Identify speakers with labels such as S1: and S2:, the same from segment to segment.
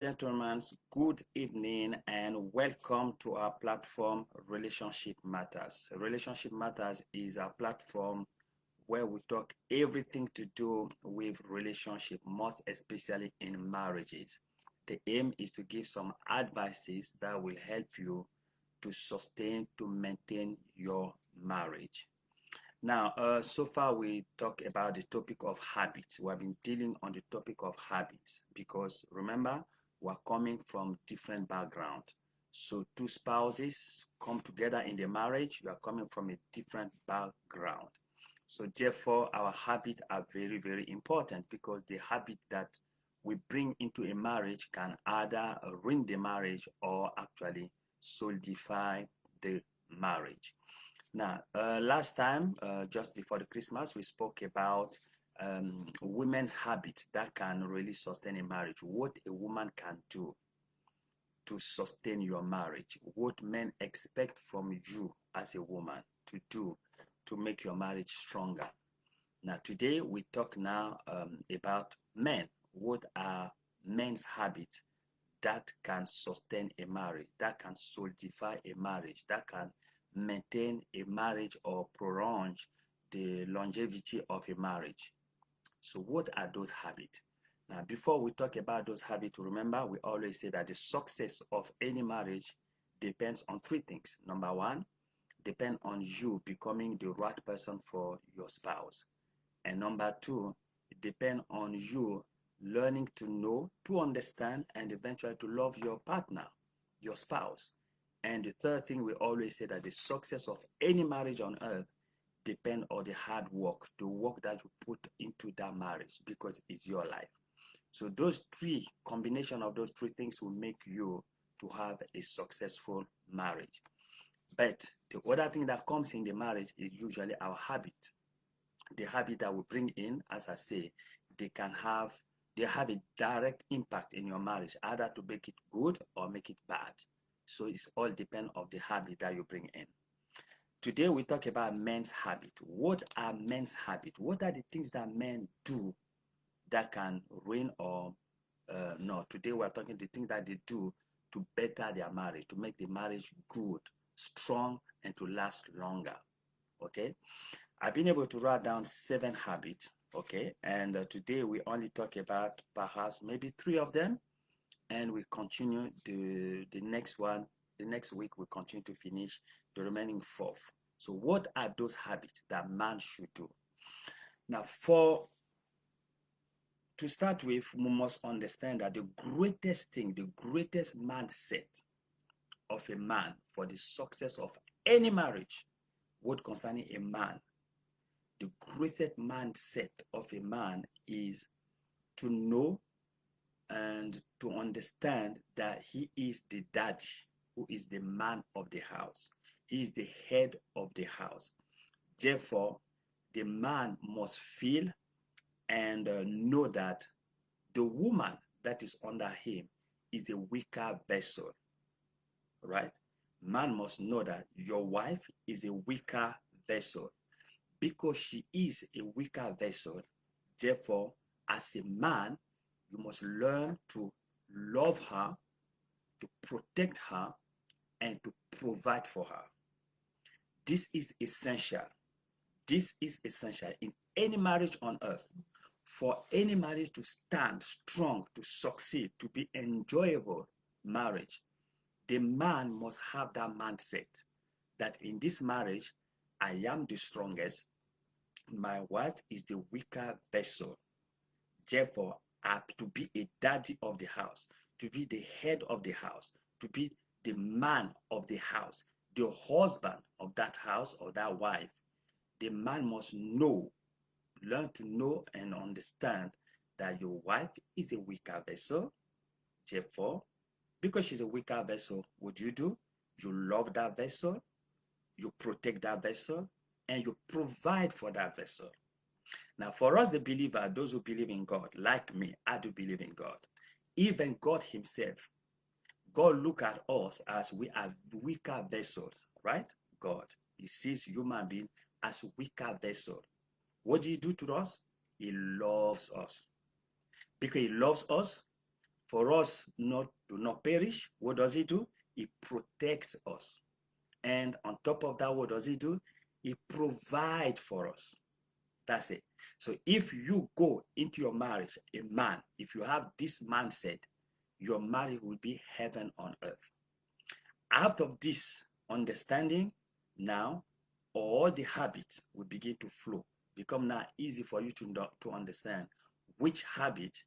S1: gentlemen, good evening and welcome to our platform Relationship Matters. Relationship Matters is a platform where we talk everything to do with relationship, most especially in marriages. The aim is to give some advices that will help you to sustain, to maintain your marriage. Now, so far we talked about the topic of habits. We have been dealing on the topic of habits because remember, we're coming from different background. So two spouses come together in the marriage, you are coming from a different background. So therefore, our habits are very, very important because the habit that we bring into a marriage can either ruin the marriage or actually solidify the marriage. Now, last time, just before the Christmas, we spoke about women's habits that can really sustain a marriage. What a woman can do to sustain your marriage. What men expect from you as a woman to do to make your marriage stronger. Now, today we talk now about men. What are men's habits that can sustain a marriage, that can solidify a marriage, that can maintain a marriage or prolong the longevity of a marriage. So what are those habits? Now, before we talk about those habits, remember we always say that the success of any marriage depends on three things. Number one, depend on you becoming the right person for your spouse. And number two, it depends on you learning to know, to understand, and eventually to love your partner, your spouse. And the third thing, we always say that the success of any marriage on earth depends on the hard work, the work that you put into that marriage because it's your life. So those three, combination of those three things will make you to have a successful marriage. But the other thing that comes in the marriage is usually our habit. The habit that we bring in, as I say, they can have they have a direct impact in your marriage, either to make it good or make it bad. So it's all depend of the habit that you bring in. Today we talk about men's habit. What are men's habit? What are the things that men do that can ruin or no? Today we're talking the things that they do to better their marriage, to make the marriage good, strong, and to last longer. Okay. I've been able to write down 7 habits, okay? And today we only talk about perhaps maybe 3 of them, and we continue the next one. The next week we continue to finish the remaining 4. So what are those habits that man should do? Now, for to start with, we must understand that the greatest thing, the greatest mindset of a man for the success of any marriage, what concerning a man, the greatest mindset of a man is to know and to understand that he is the daddy, who is the man of the house. He is the head of the house. Therefore, the man must feel and know that the woman that is under him is a weaker vessel, right? Man must know that your wife is a weaker vessel. Because she is a weaker vessel, therefore, as a man, you must learn to love her, to protect her, and to provide for her. This is essential. This is essential in any marriage on earth. For any marriage to stand strong, to succeed, to be enjoyable marriage, the man must have that mindset that in this marriage, I am the strongest. My wife is the weaker vessel. Therefore, I have to be a daddy of the house, to be the head of the house, to be the man of the house, the husband of that house or that wife. The man must know, learn to know and understand that your wife is a weaker vessel. Therefore, because she's a weaker vessel, what do? You love that vessel, you protect that vessel, and you provide for that vessel. Now, for us, the believer, those who believe in God, like me, I do believe in God. Even God Himself, God look at us as we are weaker vessels, right? God, He sees human being as weaker vessel. What do He do to us? He loves us. Because He loves us, for us not to not perish, what does he do? He protects us. And on top of that, what does he do? He provides for us. That's it. So if you go into your marriage, a man, if you have this mindset, your marriage will be heaven on earth. Out of this understanding, now all the habits will begin to flow. Become now easy for you to understand which habit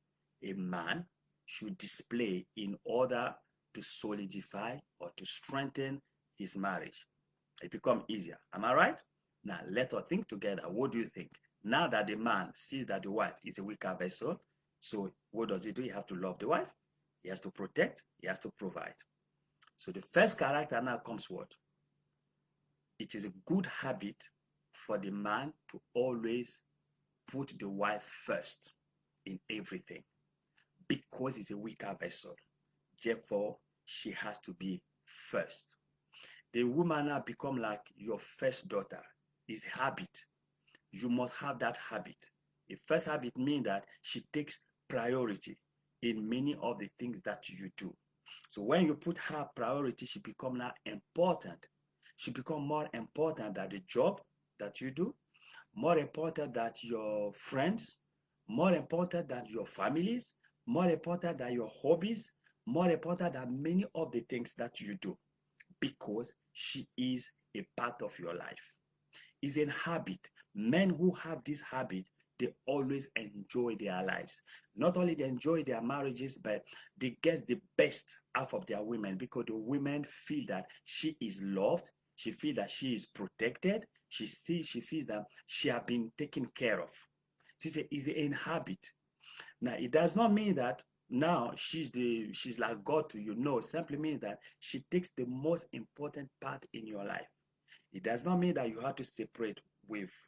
S1: a man should display in order to solidify or to strengthen his marriage. It become easier. Am I right? Now let us think together. What do you think? Now that the man sees that the wife is a weaker vessel, so what does he do? He has to love the wife. He has to protect. He has to provide. So the first character now comes what? It is a good habit for the man to always put the wife first in everything because it's a weaker vessel. Therefore, she has to be first. The woman now become like your first daughter. It's habit. You must have that habit. The first habit means that she takes priority in many of the things that you do. So when you put her priority, she become now important. She become more important than the job that you do, more important than your friends, more important than your families, more important than your hobbies, more important than many of the things that you do, because she is a part of your life. It's a habit. Men who have this habit, they always enjoy their lives. Not only they enjoy their marriages, but they get the best out of their women because the women feel that she is loved, she feels that she is protected, she feels that she has been taken care of. It's a habit. Now it does not mean that now she's like God to you. No, simply means that she takes the most important part in your life. It does not mean that you have to separate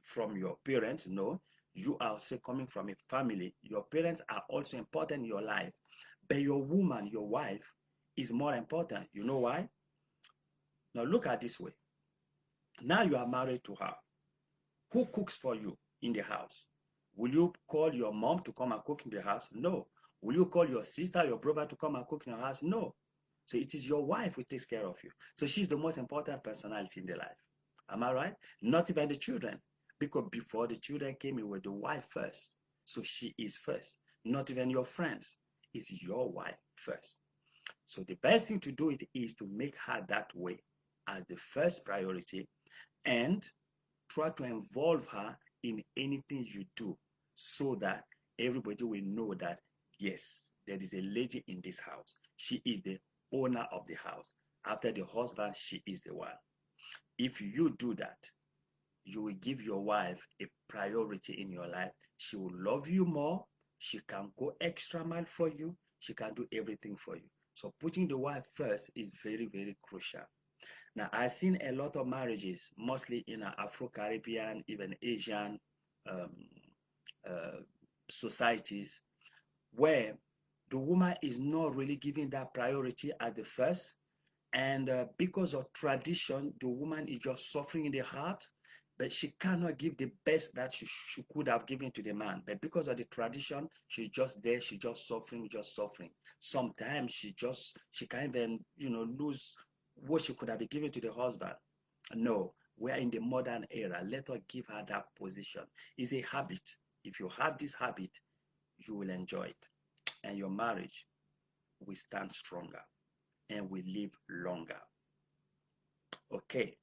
S1: from your parents. No, you are also coming from a family. Your parents are also important in your life, but your woman, your wife, is more important. You know why? Now look at this way. Now you are married to her. Who cooks for you in the house? Will you call your mom to come and cook in the house? No. Will you call your sister, your brother to come and cook in your house? No. So it is your wife who takes care of you. So she's the most important personality in the life. Am I right? Not even the children. Because before the children came, it was the wife first. So she is first. Not even your friends. It's your wife first. So the best thing to do it is to make her that way as the first priority and try to involve her in anything you do so that everybody will know that, yes, there is a lady in this house. She is the owner of the house. After the husband, she is the one. If you do that, you will give your wife a priority in your life. She will love you more. She can go extra mile for you. She can do everything for you. So putting the wife first is very, very crucial. Now, I've seen a lot of marriages, mostly in Afro-Caribbean, even Asian um, uh, societies, where the woman is not really given that priority at the first. And because of tradition, the woman is just suffering in the heart, but she cannot give the best that she could have given to the man. But because of the tradition, she's just there, she's just suffering, just suffering. Sometimes she can't even, lose what she could have been given to the husband. No, we are in the modern era. Let us give her that position. It's a habit. If you have this habit, you will enjoy it. And your marriage will stand stronger and will live longer. Okay,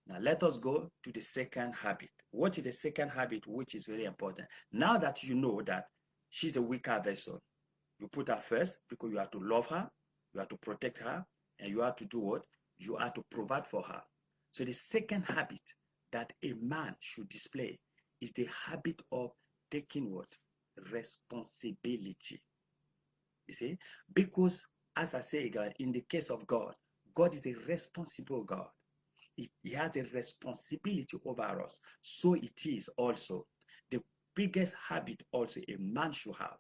S1: now let us go to the second habit. What is the second habit, which is very important? Now that you know that she's a weaker vessel, you put her first because you have to love her, you have to protect her, and you have to do what? You have to provide for her. So the second habit that a man should display is the habit of taking what? Responsibility. You see? Because, as I say again, in the case of God, God is a responsible God. He has a responsibility over us. So it is also the biggest habit also a man should have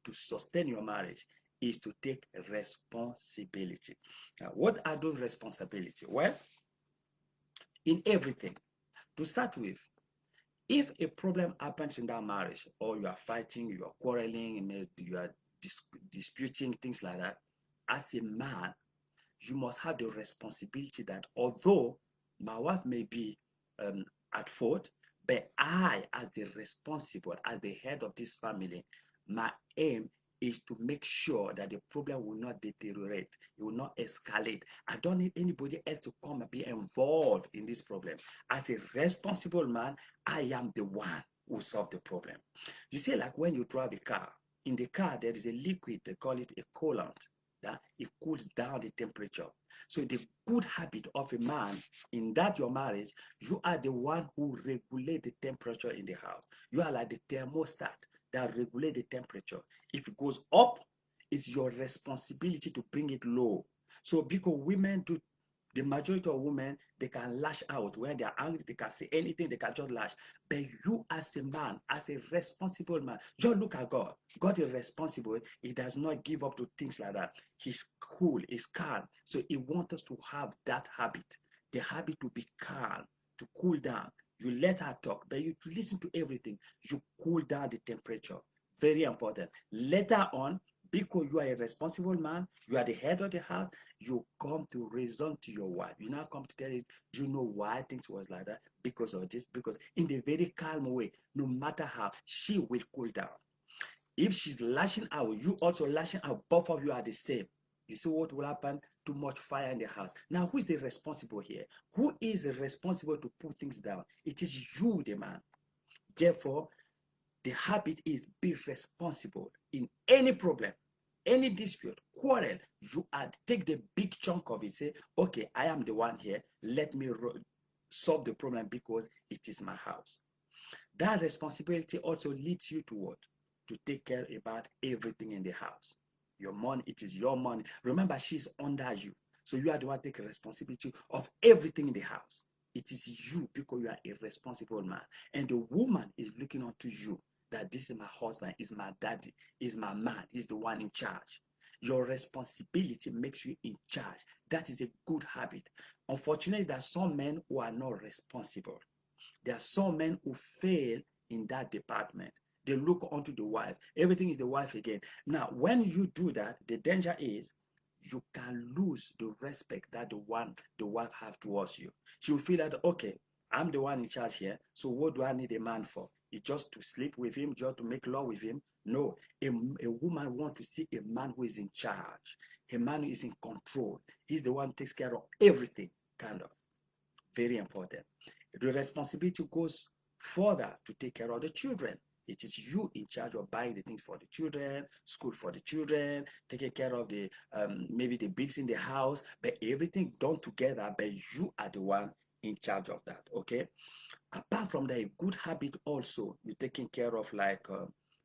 S1: to sustain your marriage is to take responsibility. Now, what are those responsibilities? Well, in everything, to start with, if a problem happens in that marriage, or you are fighting, you are quarreling, you are disputing, things like that. As a man, you must have the responsibility that although my wife may be at fault, but I, as the responsible, as the head of this family, my aim is to make sure that the problem will not deteriorate, it will not escalate. I don't need anybody else to come and be involved in this problem. As a responsible man, I am the one who solve the problem. You see, like when you drive a car, in the car there is a liquid, they call it a coolant, that it cools down the temperature. So the good habit of a man in that your marriage, you are the one who regulate the temperature in the house. You are like the thermostat that regulate the temperature. If it goes up, it's your responsibility to bring it low. So because women do, the majority of women, they can lash out when they are angry, they can say anything, they can just lash. But you as a man, as a responsible man, just look at God. God is responsible. He does not give up to things like that. He's cool, he's calm. So he wants us to have that habit, the habit to be calm, to cool down. You let her talk, but you listen to everything. You cool down the temperature. Very important. Later on, because you are a responsible man, you are the head of the house, you come to reason to your wife. You now come to tell it, you know why things was like that? Because of this, because in the very calm way, no matter how, she will cool down. If she's lashing out, you also lashing out, both of you are the same. You see what will happen? Too much fire in the house. Now, who is the responsible here? Who is responsible to put things down? It is you, the man. Therefore, the habit is be responsible in any problem, any dispute, quarrel. You are take the big chunk of it. Say, okay, I am the one here. Let me solve the problem because it is my house. That responsibility also leads you to what? To take care about everything in the house. Your money, it is your money. Remember, she's under you. So you are the one taking responsibility of everything in the house. It is you because you are a responsible man. And the woman is looking onto you that this is my husband, is my daddy, is my man, is the one in charge. Your responsibility makes you in charge. That is a good habit. Unfortunately, there are some men who are not responsible. There are some men who fail in that department. They look onto the wife. Everything is the wife again. Now, when you do that, the danger is you can lose the respect that the wife have towards you. She will feel that, okay, I'm the one in charge here. So what do I need a man for? It's just to sleep with him, just to make love with him? No, a woman wants to see a man who is in charge, a man who is in control. He's the one who takes care of everything, kind of. Very important. The responsibility goes further to take care of the children. It is you in charge of buying the things for the children, school for the children, taking care of the maybe the bills in the house, but everything done together, but you are the one in charge of that. Okay. Apart from that, a good habit also, you're taking care of like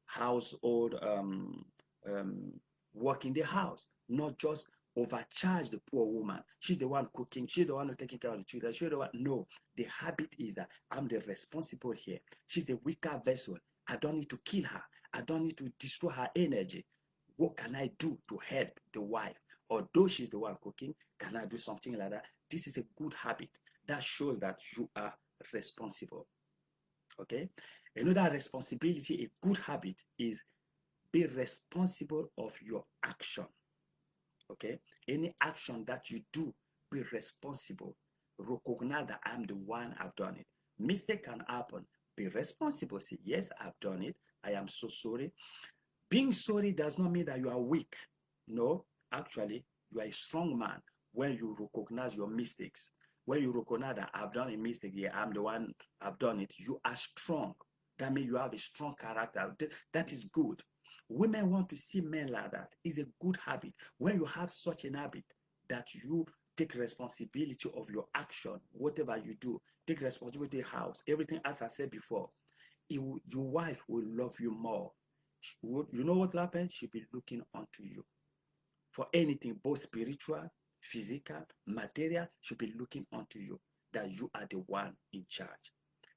S1: household um, work in the house, not just overcharge the poor woman. She's the one cooking, she's the one taking care of the children, she's the one. No, the habit is that I'm the responsible here. She's the weaker vessel. I don't need to kill her. I don't need to destroy her energy. What can I do to help the wife? Although she's the one cooking, can I do something like that? This is a good habit that shows that you are responsible. Okay. Another responsibility, a good habit, is be responsible of your action. Okay. Any action that you do, be responsible. Recognize that I'm the one, I've done it. Mistake can happen. Be responsible. Say, yes, I've done it. I am so sorry. Being sorry does not mean that you are weak. No, actually, you are a strong man when you recognize your mistakes. When you recognize that I've done a mistake here, I'm the one, I've done it, you are strong. That means you have a strong character. That is good. Women want to see men like that. It's a good habit. When you have such an habit that you take responsibility of your action, whatever you do, take responsibility of the house, everything, as I said before, your wife will love you more. You know what will happen? She'll be looking onto you for anything, both spiritual, physical, material. She'll be looking onto you that you are the one in charge.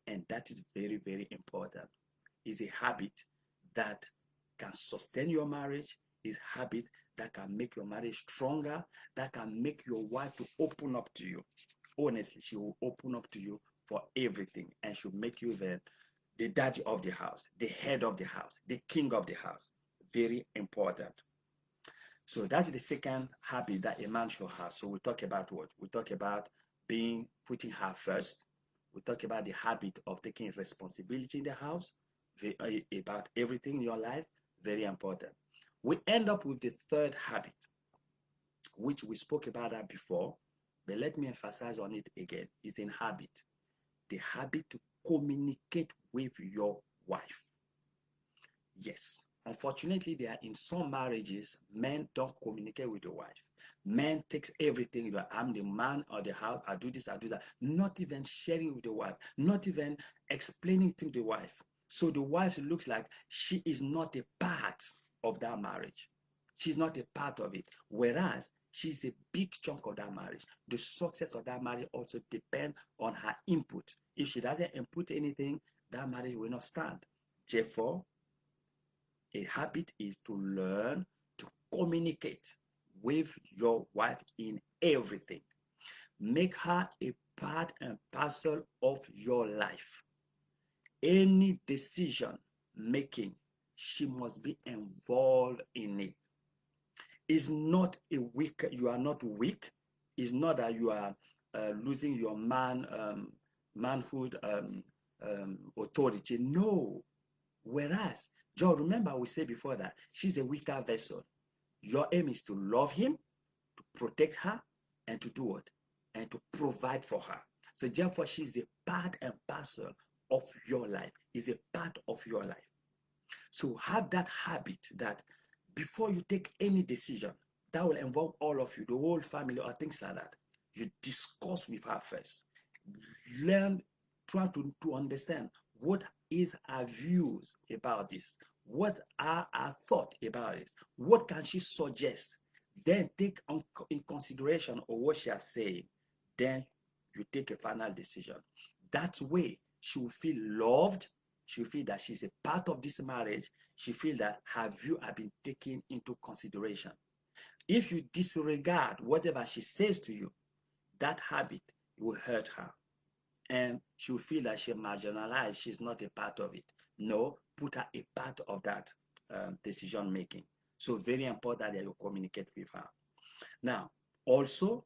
S1: And that is very, very important. It's a habit that can sustain your marriage. It's a habit that can make your marriage stronger, that can make your wife to open up to you. Honestly, she will open up to you for everything, and she'll make you the daddy of the house, the head of the house, the king of the house. Very important. So that's the second habit that a man should have. So we talk about what? We talk about putting her first. We talk about the habit of taking responsibility in the house, about everything in your life. Very important. We end up with the third habit, which we spoke about that before, but let me emphasize on it again. It's in habit. The habit to communicate with your wife. Yes. Unfortunately, there are in some marriages, men don't communicate with the wife. Men takes everything. I'm the man of the house. I do this, I do that. Not even sharing with the wife. Not even explaining to the wife. So the wife looks like she is not a part of that marriage. She's not a part of it. Whereas she's a big chunk of that marriage. The success of that marriage also depends on her input. If she doesn't input anything, that marriage will not stand. Therefore, a habit is to learn to communicate with your wife in everything. Make her a part and parcel of your life. Any decision making, she must be involved in it. It's not a weak, you are not weak. It's not that you are losing your manhood authority. No. Whereas, John, remember we said before that she's a weaker vessel. Your aim is to love him, to protect her, and to do what? And to provide for her. So therefore, she's a part and parcel of your life, is a part of your life. So have that habit that before you take any decision that will involve all of you, the whole family or things like that, you discuss with her first. Learn, try to understand what is her views about this, what are her thoughts about this, what can she suggest. Then take in consideration of what she has said. Then you take a final decision. That way she will feel loved. She will feel that she's a part of this marriage. She feel that her view have been taken into consideration. If you disregard whatever she says to you, that habit will hurt her. And she'll feel that she's marginalized. She's not a part of it. No, put her a part of that decision making. So very important that you communicate with her. Now, also,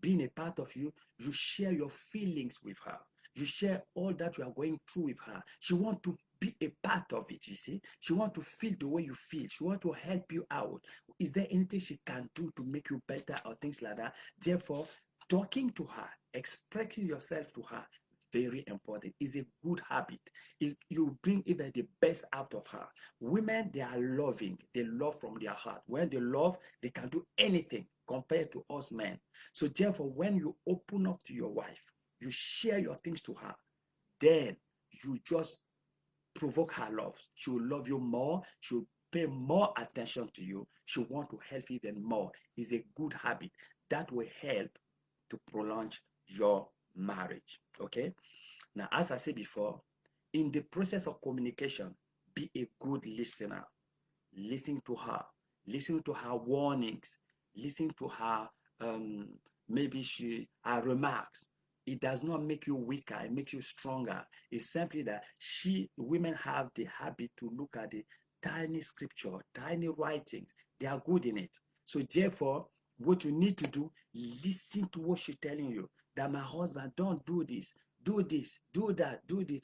S1: being a part of you, you share your feelings with her. You share all that you are going through with her. She wants to be a part of it, you see. She wants to feel the way you feel. She wants to help you out. Is there anything she can do to make you better or things like that? Therefore, talking to her, expressing yourself to her, very important. It's a good habit. You bring even the best out of her. Women, they are loving. They love from their heart. When they love, they can do anything compared to us men. So therefore, when you open up to your wife, you share your things to her, then you just provoke her love. She will love you more. She will pay more attention to you. She will want to help you even more. It's a good habit that will help to prolong your marriage. Okay. Now, as I said before, in the process of communication, be a good listener. Listen to her. Listen to her warnings. Listen to her maybe her remarks. It does not make you weaker, it makes you stronger. It's simply that women have the habit to look at the tiny scripture, tiny writings. They are good in it. So therefore, what you need to do, listen to what she's telling you. That my husband, don't do this, do this, do that, do this.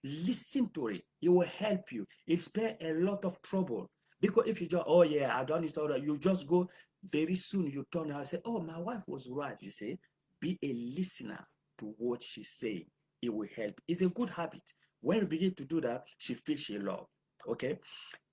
S1: Listen to it. It will help you. It spare a lot of trouble. Because if you just, oh yeah, I don't need all that, you just go, very soon you turn around and say, oh, my wife was right, you see. Be a listener to what she's saying. It will help. It's a good habit. When you begin to do that, she feels she loved. Okay?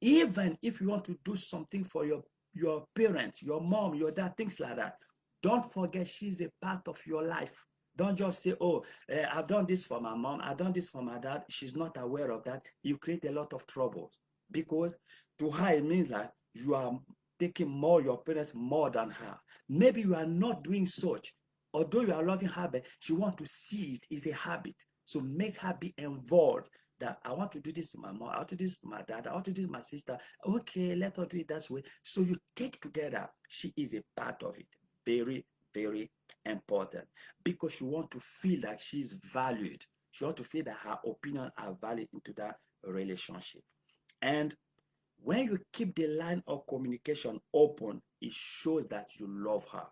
S1: Even if you want to do something for your parents, your mom, your dad, things like that, don't forget she's a part of your life. Don't just say, oh, I've done this for my mom, I've done this for my dad. She's not aware of that. You create a lot of troubles because to her, it means that you are taking more your parents more than her. Maybe you are not doing such. Although you are loving her, but she wants to see it is a habit. So make her be involved. That I want to do this to my mom, I want to do this to my dad, I want to do this to my sister. Okay, let her do it that way. So you take together. She is a part of it. Very, very important. Because you want to feel like she's valued. She want to feel that her opinion are valid into that relationship. And When you keep the line of communication open, it shows that you love her.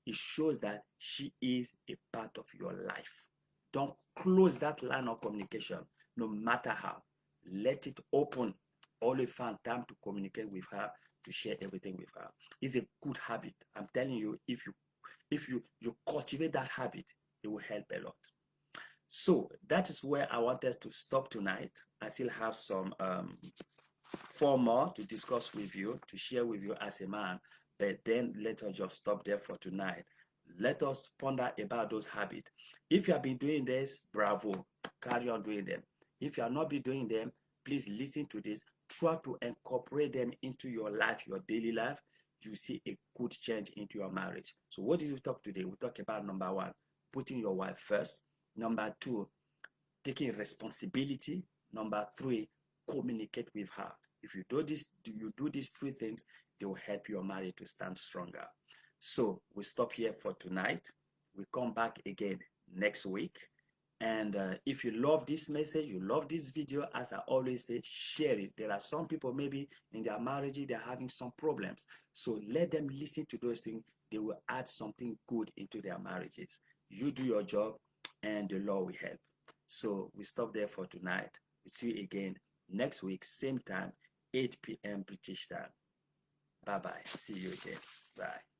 S1: It shows that she is a part of your life. Don't close that line of communication, no matter how. Let it open. Always find time to communicate with her, to share everything with her. It's a good habit. I'm telling you, if you cultivate that habit, it will help a lot. So that is where I wanted to stop tonight. I still have some four more to discuss with you, to share with you as a man. But then let us just stop there for tonight. Let us ponder about those habits. If you have been doing this, bravo, carry on doing them. If you have not been doing them, please listen to this. Try to incorporate them into your life, your daily life. You see a good change into your marriage. So what did we talk today? We talk about number one, putting your wife first. Number two, taking responsibility. Number three, communicate with her. If you do these three things, they will help your marriage to stand stronger. So we stop here for tonight. We come back again next week. And if you love this message, you love this video, as I always say, share it. There are some people maybe in their marriage, they're having some problems. So let them listen to those things. They will add something good into their marriages. You do your job and the Lord will help. So we stop there for tonight. We see you again next week, same time, 8 p.m. British time. Bye-bye. See you again. Bye.